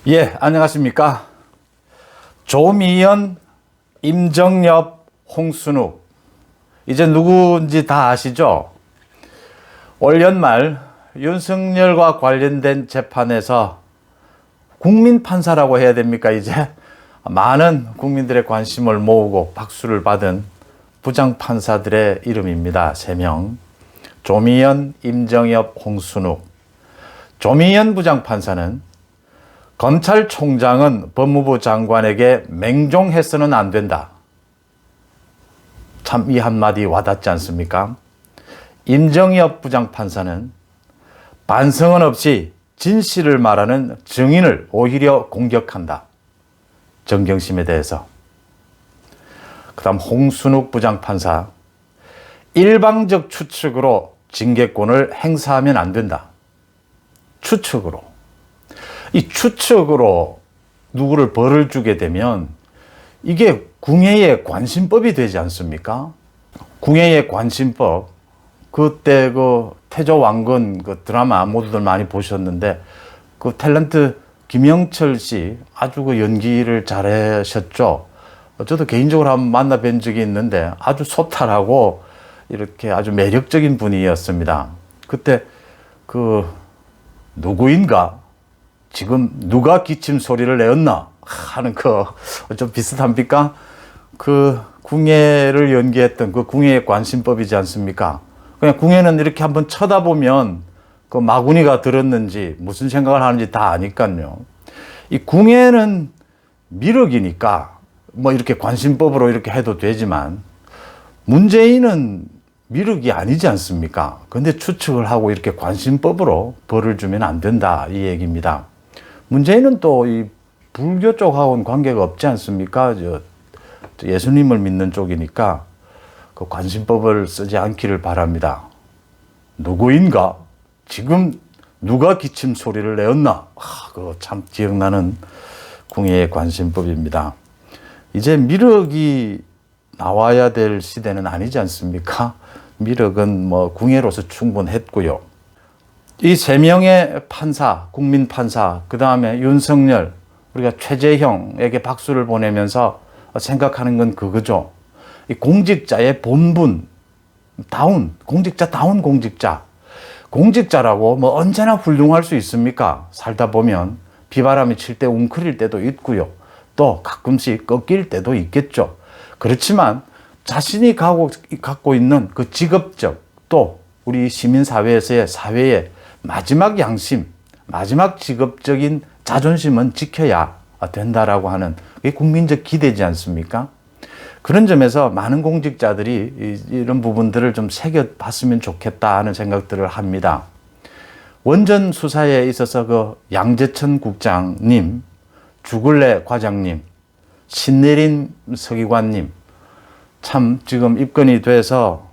예, 안녕하십니까. 조미연, 임정엽, 홍순욱. 이제 누구인지 다 아시죠? 올 연말 윤석열과 관련된 재판에서 국민판사라고 해야 됩니까, 이제? 많은 국민들의 관심을 모으고 박수를 받은 부장판사들의 이름입니다. 3명. 조미연, 임정엽, 홍순욱. 조미연 부장판사는 검찰총장은 법무부 장관에게 맹종해서는 안 된다. 참 이 한마디 와닿지 않습니까? 임정엽 부장판사는 반성은 없이 진실을 말하는 증인을 오히려 공격한다. 정경심에 대해서. 그 다음 홍순욱 부장판사. 일방적 추측으로 징계권을 행사하면 안 된다. 추측으로. 이 추측으로 누구를 벌을 주게 되면 이게 궁예의 관심법이 되지 않습니까? 궁예의 관심법. 그때 그 태조왕건 그 드라마 모두들 많이 보셨는데 그 탤런트 김영철 씨 아주 그 연기를 잘하셨죠. 저도 개인적으로 한번 만나 뵌 적이 있는데 아주 소탈하고 이렇게 아주 매력적인 분이었습니다. 그때 그 누구인가? 지금 누가 기침 소리를 내었나 하는 거 좀 비슷합니까? 그 궁예를 연기했던 그 궁예의 관심법이지 않습니까? 그냥 궁예는 이렇게 한번 쳐다보면 그 마구니가 들었는지 무슨 생각을 하는지 다 아니까요. 이 궁예는 미륵이니까 뭐 이렇게 관심법으로 이렇게 해도 되지만 문재인은 미륵이 아니지 않습니까? 근데 추측을 하고 이렇게 관심법으로 벌을 주면 안 된다 이 얘기입니다. 문재인은 또 이 불교 쪽하고는 관계가 없지 않습니까? 예수님을 믿는 쪽이니까 그 관심법을 쓰지 않기를 바랍니다. 누구인가? 지금 누가 기침 소리를 내었나? 그거 참 기억나는 궁예의 관심법입니다. 이제 미륵이 나와야 될 시대는 아니지 않습니까? 미륵은 뭐 궁예로서 충분했고요. 이 3명의 판사, 국민 판사, 그 다음에 윤석열, 우리가 최재형에게 박수를 보내면서 생각하는 건 그거죠. 이 공직자의 본분, 공직자다운 공직자. 공직자라고 뭐 언제나 훌륭할 수 있습니까? 살다 보면 비바람이 칠 때 웅크릴 때도 있고요. 또 가끔씩 꺾일 때도 있겠죠. 그렇지만 자신이 갖고 있는 그 직업적 또 우리 시민사회에서의 사회의 마지막 양심, 마지막 직업적인 자존심은 지켜야 된다라고 하는 그게 국민적 기대지 않습니까? 그런 점에서 많은 공직자들이 이런 부분들을 좀 새겨봤으면 좋겠다 하는 생각들을 합니다. 원전 수사에 있어서 그 양재천 국장님, 주글레 과장님, 신내린 서기관님, 참 지금 입건이 돼서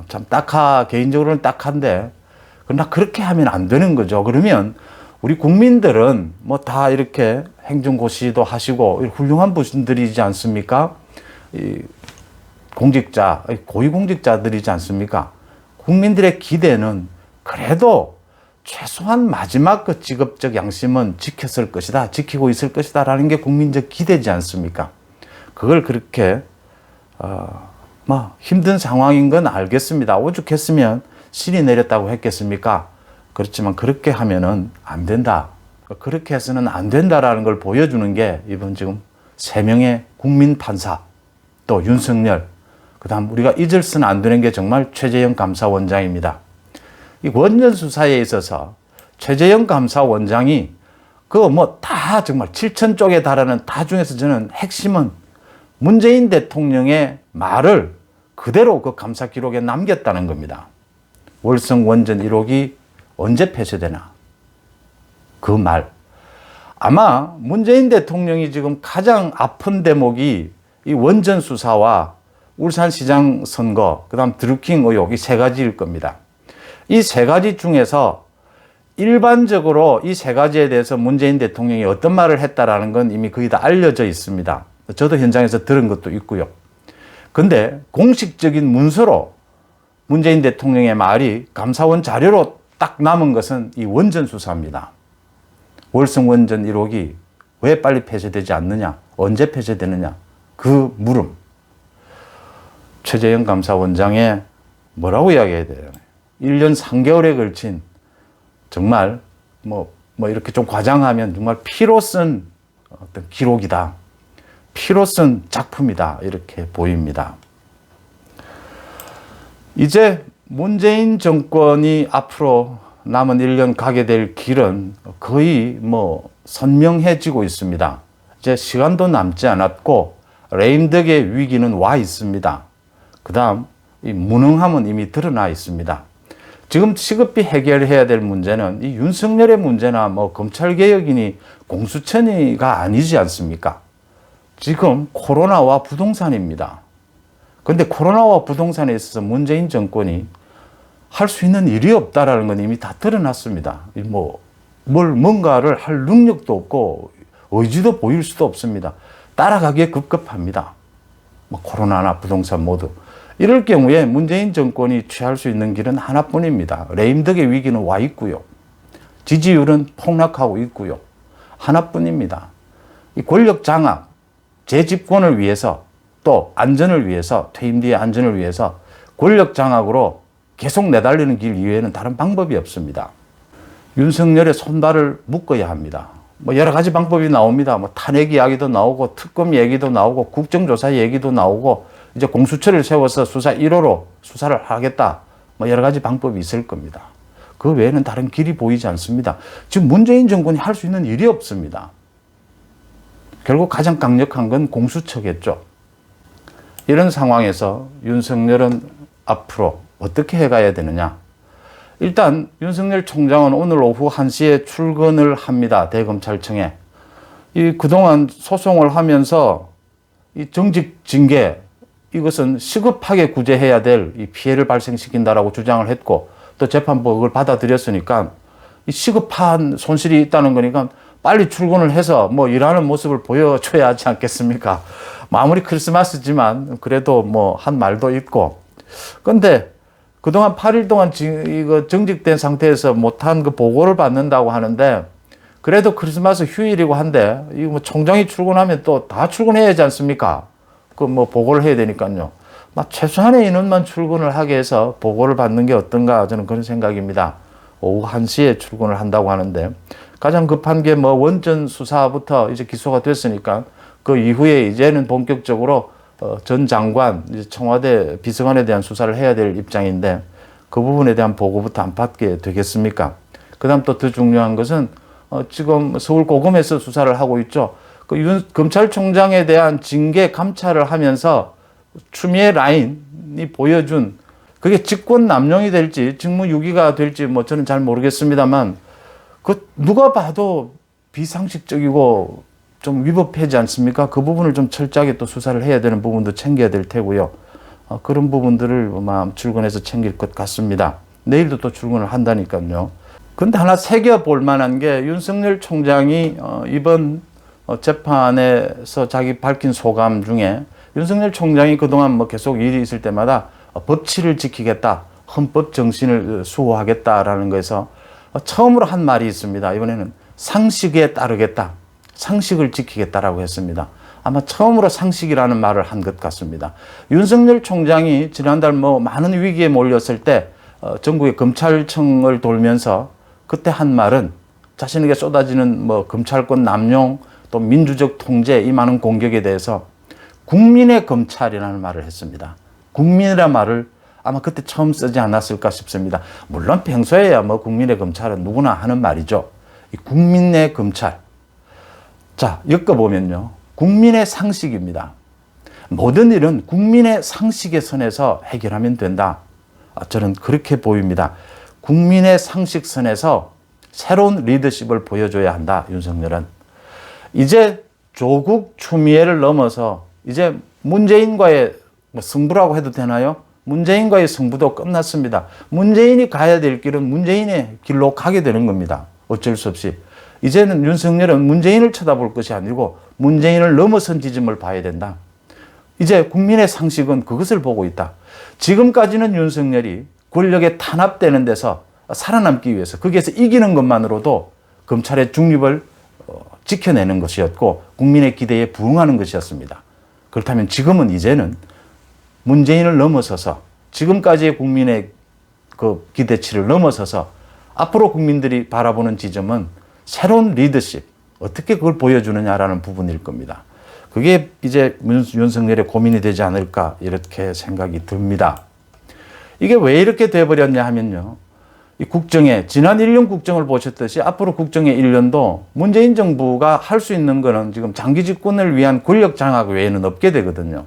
참 개인적으로는 딱한데 그러나 그렇게 하면 안 되는 거죠. 그러면 우리 국민들은 뭐 다 이렇게 행정고시도 하시고 훌륭한 분들이지 않습니까? 이 공직자, 고위공직자들이지 않습니까? 국민들의 기대는 그래도 최소한 마지막 그 직업적 양심은 지켰을 것이다, 지키고 있을 것이다 라는 게 국민적 기대지 않습니까? 그걸 그렇게 뭐 힘든 상황인 건 알겠습니다. 오죽했으면 신이 내렸다고 했겠습니까? 그렇지만 그렇게 하면은 안 된다. 그렇게 해서는 안 된다라는 걸 보여주는 게 이번 지금 3명의 국민 판사, 또 윤석열, 그 다음 우리가 잊을수는 안 되는 게 정말 최재형 감사원장입니다. 이 원전 수사에 있어서 최재형 감사원장이 그거 뭐 다 정말 7,000쪽에 달하는 다 중에서 저는 핵심은 문재인 대통령의 말을 그대로 그 감사 기록에 남겼다는 겁니다. 월성 원전 1호기 언제 폐쇄되나? 그 말. 아마 문재인 대통령이 지금 가장 아픈 대목이 이 원전 수사와 울산시장 선거, 그 다음 드루킹 의혹 이 3가지일 겁니다. 이 3가지 중에서 일반적으로 이 3가지에 대해서 문재인 대통령이 어떤 말을 했다라는 건 이미 거의 다 알려져 있습니다. 저도 현장에서 들은 것도 있고요. 근데 공식적인 문서로 문재인 대통령의 말이 감사원 자료로 딱 남은 것은 이 원전 수사입니다. 월성 원전 1호기 왜 빨리 폐쇄되지 않느냐, 언제 폐쇄되느냐, 그 물음. 최재형 감사원장의 뭐라고 이야기해야 돼요? 1년 3개월에 걸친 정말 뭐 이렇게 좀 과장하면 정말 피로 쓴 어떤 기록이다. 피로 쓴 작품이다. 이렇게 보입니다. 이제 문재인 정권이 앞으로 남은 1년 가게 될 길은 거의 선명해지고 있습니다. 이제 시간도 남지 않았고 레임덕의 위기는 와 있습니다. 그 다음 이 무능함은 이미 드러나 있습니다. 지금 시급히 해결해야 될 문제는 이 윤석열의 문제나 검찰개혁이니 공수처니가 아니지 않습니까? 지금 코로나와 부동산입니다. 그런데 코로나와 부동산에 있어서 문재인 정권이 할 수 있는 일이 없다라는 건 이미 다 드러났습니다. 뭔가를 할 능력도 없고 의지도 보일 수도 없습니다. 따라가기에 급급합니다. 코로나나 부동산 모두. 이럴 경우에 문재인 정권이 취할 수 있는 길은 하나뿐입니다. 레임덕의 위기는 와 있고요. 지지율은 폭락하고 있고요. 하나뿐입니다. 이 권력 장악, 재집권을 위해서 또 안전을 위해서, 퇴임 뒤의 안전을 위해서 권력 장악으로 계속 내달리는 길 이외에는 다른 방법이 없습니다. 윤석열의 손발을 묶어야 합니다. 여러 가지 방법이 나옵니다. 탄핵 이야기도 나오고 특검 얘기도 나오고 국정조사 얘기도 나오고 이제 공수처를 세워서 수사 1호로 수사를 하겠다. 여러 가지 방법이 있을 겁니다. 그 외에는 다른 길이 보이지 않습니다. 지금 문재인 정권이 할 수 있는 일이 없습니다. 결국 가장 강력한 건 공수처겠죠. 이런 상황에서 윤석열은 앞으로 어떻게 해가야 되느냐. 일단 윤석열 총장은 오늘 오후 1시에 출근을 합니다. 대검찰청에. 그동안 소송을 하면서 이 정직 징계, 이것은 시급하게 구제해야 될 이 피해를 발생시킨다라고 주장을 했고 또 재판부가 그걸 받아들였으니까 이 시급한 손실이 있다는 거니까 빨리 출근을 해서 일하는 모습을 보여줘야 하지 않겠습니까? 아무리 크리스마스지만 그래도 한 말도 있고. 근데 그동안 8일 동안 이거 정직된 상태에서 못한 그 보고를 받는다고 하는데 그래도 크리스마스 휴일이고 한데 이거 총장이 출근하면 또 다 출근해야 하지 않습니까? 보고를 해야 되니까요. 최소한의 인원만 출근을 하게 해서 보고를 받는 게 어떤가 저는 그런 생각입니다. 오후 1시에 출근을 한다고 하는데 가장 급한 게 원전 수사부터 이제 기소가 됐으니까 그 이후에 이제는 본격적으로 전 장관, 청와대 비서관에 대한 수사를 해야 될 입장인데 그 부분에 대한 보고부터 안 받게 되겠습니까? 그 다음 또 더 중요한 것은 지금 서울 고검에서 수사를 하고 있죠. 검찰총장에 대한 징계 감찰을 하면서 추미애 라인이 보여준 그게 직권 남용이 될지 직무유기가 될지 저는 잘 모르겠습니다만 누가 봐도 비상식적이고 좀 위법하지 않습니까? 그 부분을 좀 철저하게 또 수사를 해야 되는 부분도 챙겨야 될 테고요. 그런 부분들을 출근해서 챙길 것 같습니다. 내일도 또 출근을 한다니까요. 근데 하나 새겨볼 만한 게 윤석열 총장이 이번 재판에서 자기 밝힌 소감 중에 윤석열 총장이 그동안 계속 일이 있을 때마다 법치를 지키겠다, 헌법 정신을 수호하겠다라는 거에서 처음으로 한 말이 있습니다. 이번에는 상식에 따르겠다, 상식을 지키겠다라고 했습니다. 아마 처음으로 상식이라는 말을 한 것 같습니다. 윤석열 총장이 지난달 많은 위기에 몰렸을 때 전국의 검찰청을 돌면서 그때 한 말은 자신에게 쏟아지는 검찰권 남용 또 민주적 통제 이 많은 공격에 대해서 국민의 검찰이라는 말을 했습니다. 국민이라는 말을 아마 그때 처음 쓰지 않았을까 싶습니다. 물론 평소에야 국민의 검찰은 누구나 하는 말이죠. 이 국민의 검찰. 자, 엮어보면요. 국민의 상식입니다. 모든 일은 국민의 상식의 선에서 해결하면 된다. 저는 그렇게 보입니다. 국민의 상식선에서 새로운 리더십을 보여줘야 한다. 윤석열은. 이제 조국 추미애를 넘어서 이제 문재인과의 승부라고 해도 되나요? 문재인과의 승부도 끝났습니다. 문재인이 가야 될 길은 문재인의 길로 가게 되는 겁니다. 어쩔 수 없이. 이제는 윤석열은 문재인을 쳐다볼 것이 아니고 문재인을 넘어선 지점을 봐야 된다. 이제 국민의 상식은 그것을 보고 있다. 지금까지는 윤석열이 권력에 탄압되는 데서 살아남기 위해서 거기에서 이기는 것만으로도 검찰의 중립을 지켜내는 것이었고 국민의 기대에 부응하는 것이었습니다. 그렇다면 지금은 이제는 문재인을 넘어서서 지금까지의 국민의 그 기대치를 넘어서서 앞으로 국민들이 바라보는 지점은 새로운 리더십, 어떻게 그걸 보여주느냐라는 부분일 겁니다. 그게 이제 윤석열의 고민이 되지 않을까 이렇게 생각이 듭니다. 이게 왜 이렇게 돼버렸냐 하면요. 이 국정에 지난 1년 국정을 보셨듯이 앞으로 국정의 1년도 문재인 정부가 할 수 있는 거는 지금 장기 집권을 위한 권력 장악 외에는 없게 되거든요.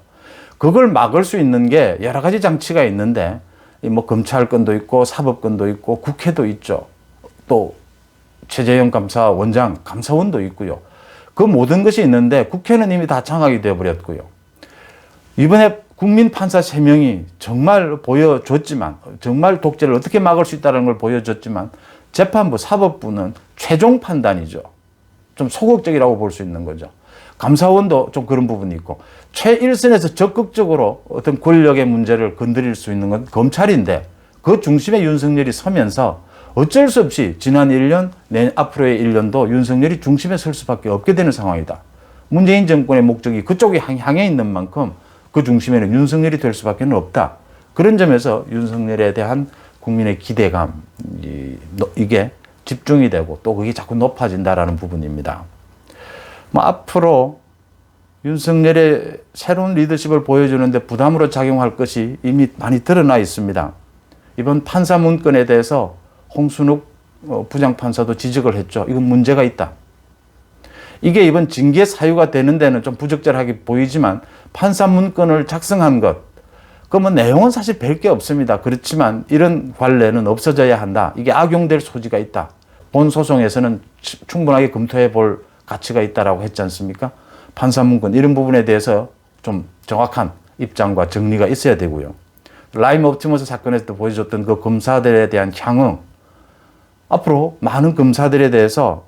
그걸 막을 수 있는 게 여러 가지 장치가 있는데 뭐 검찰권도 있고 사법권도 있고 국회도 있죠. 또 최재형 감사원장 감사원도 있고요. 그 모든 것이 있는데 국회는 이미 다 장악이 되어버렸고요. 이번에 국민 판사 3명이 정말 보여줬지만 정말 독재를 어떻게 막을 수 있다는 걸 보여줬지만 재판부 사법부는 최종 판단이죠. 좀 소극적이라고 볼 수 있는 거죠. 감사원도 좀 그런 부분이 있고 최일선에서 적극적으로 어떤 권력의 문제를 건드릴 수 있는 건 검찰인데 그 중심에 윤석열이 서면서 어쩔 수 없이 지난 1년, 앞으로의 1년도 윤석열이 중심에 설 수밖에 없게 되는 상황이다. 문재인 정권의 목적이 그쪽에 향해 있는 만큼 그 중심에는 윤석열이 될 수밖에 없다. 그런 점에서 윤석열에 대한 국민의 기대감, 이게 집중이 되고 또 그게 자꾸 높아진다라는 부분입니다. 뭐 앞으로 윤석열의 새로운 리더십을 보여주는데 부담으로 작용할 것이 이미 많이 드러나 있습니다. 이번 판사 문건에 대해서 홍순욱 부장판사도 지적을 했죠. 이건 문제가 있다. 이게 이번 징계 사유가 되는 데는 좀 부적절하게 보이지만 판사 문건을 작성한 것, 그러면 내용은 사실 별 게 없습니다. 그렇지만 이런 관례는 없어져야 한다. 이게 악용될 소지가 있다. 본 소송에서는 충분하게 검토해 볼 가치가 있다라고 했지 않습니까? 판사 문건 이런 부분에 대해서 좀 정확한 입장과 정리가 있어야 되고요. 라임 옵티머스 사건에서도 보여줬던 그 검사들에 대한 향응, 앞으로 많은 검사들에 대해서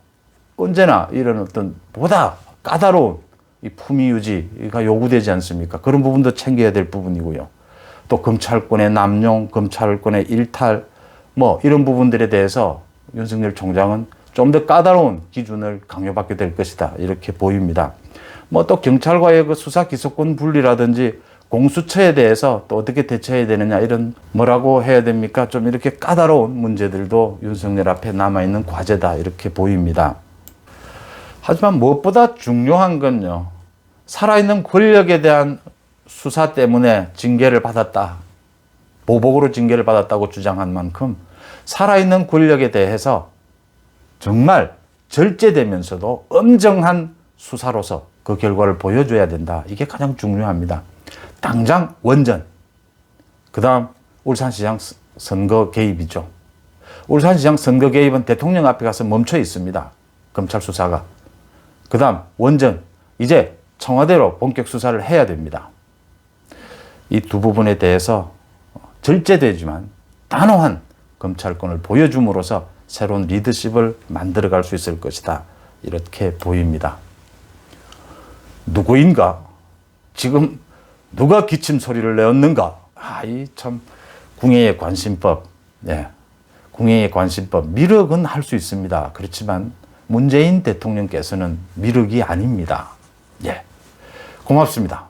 언제나 이런 어떤 보다 까다로운 이 품위 유지가 요구되지 않습니까? 그런 부분도 챙겨야 될 부분이고요. 또 검찰권의 남용, 검찰권의 일탈, 뭐 이런 부분들에 대해서 윤석열 총장은 좀 더 까다로운 기준을 강요받게 될 것이다. 이렇게 보입니다. 뭐 또 경찰과의 그 수사 기소권 분리라든지 공수처에 대해서 또 어떻게 대처해야 되느냐 이런 뭐라고 해야 됩니까? 좀 이렇게 까다로운 문제들도 윤석열 앞에 남아있는 과제다. 이렇게 보입니다. 하지만 무엇보다 중요한 건요. 살아있는 권력에 대한 수사 때문에 징계를 받았다. 보복으로 징계를 받았다고 주장한 만큼 살아있는 권력에 대해서 정말 절제되면서도 엄정한 수사로서 그 결과를 보여줘야 된다. 이게 가장 중요합니다. 당장 원전, 그 다음 울산시장 선거 개입이죠. 울산시장 선거 개입은 대통령 앞에 가서 멈춰 있습니다. 검찰 수사가. 그 다음 원전, 이제 청와대로 본격 수사를 해야 됩니다. 이 두 부분에 대해서 절제되지만 단호한 검찰권을 보여줌으로써 새로운 리더십을 만들어갈 수 있을 것이다. 이렇게 보입니다. 누구인가? 지금 누가 기침 소리를 내었는가? 이 참 궁예의 관심법. 네. 궁예의 관심법. 미륵은 할 수 있습니다. 그렇지만 문재인 대통령께서는 미륵이 아닙니다. 예. 고맙습니다.